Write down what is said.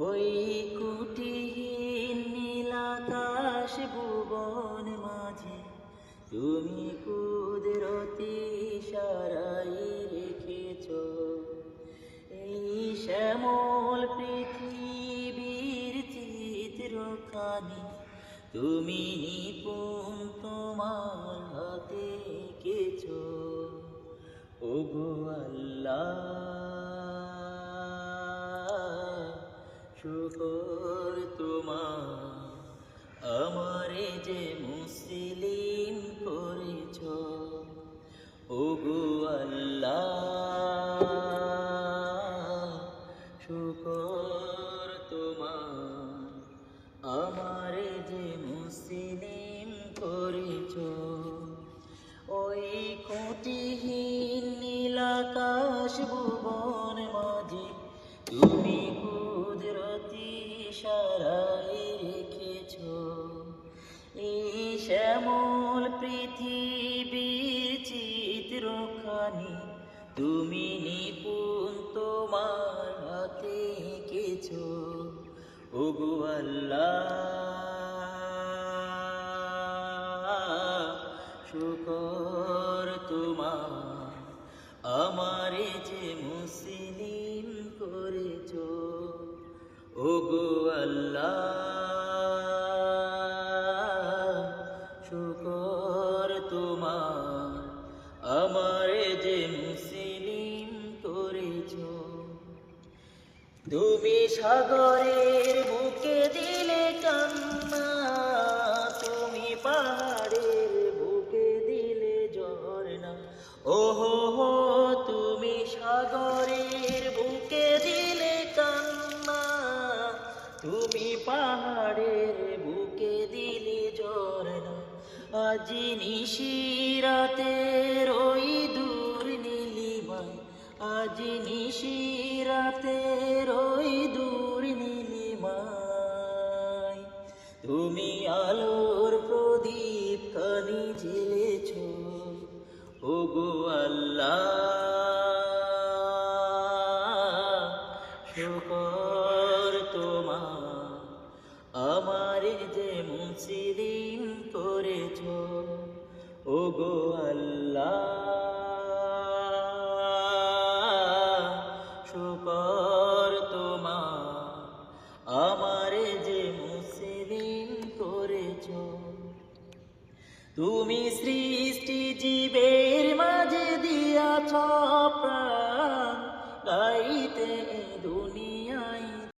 ওই কুটিহীন নীলাকাশ ভুবন মাঝে তুমি কুদরতি সারাই রেখেছ এই শ্যামল পৃথিবীর চিত্রখানি তুমি নিপুণ তোমার হাতে এঁকেছ। ওগো আল্লাহ, শুকর তোমার, আমারে যে মুসলিম করেছ। ওগো আল্লাহ, শুকর তোমার, আমারে যে মুসলিম করেছ। ওই কুটিহীন নীলাকাশ ভুবন মাঝে তুমি কুদরতি সারাই রেখেছ এই শ্যামল পৃথিবীর চিত্রখানি তুমি নিপুণ তোমার হাতে এঁকেছ। ওগো আল্লাহ, শুকর তোমার, আমারে যে মুসলিম করেছ। ওগো আল্লাহ, শুকর তোমার, আমারে যে মুসলিম করেছ। তুমি সাগরের বুকে দিলে কান্না, তুমি পাহাড়ের বুকে দিলে ঝরনা। ওহো হো, তুমি সাগরের বুকে দিলে কান্না, তুমি পাহাড়ের বুকে দিলে ঝরনা। আজি নিশিরাতের ওই দূর নীলিমায়, আজি নিশিরাতের ওই দূর নীলিমায় তুমি আলোর প্রদীপ খানি জ্বেলেছ। ওগো আল্লাহ, শুকর তোমার, আমারে যে মুসলিম করেছ। ওগো আল্লাহ, শুকর তোমার, আমারে যে মুসলিম করেছ। তুমি শ্রী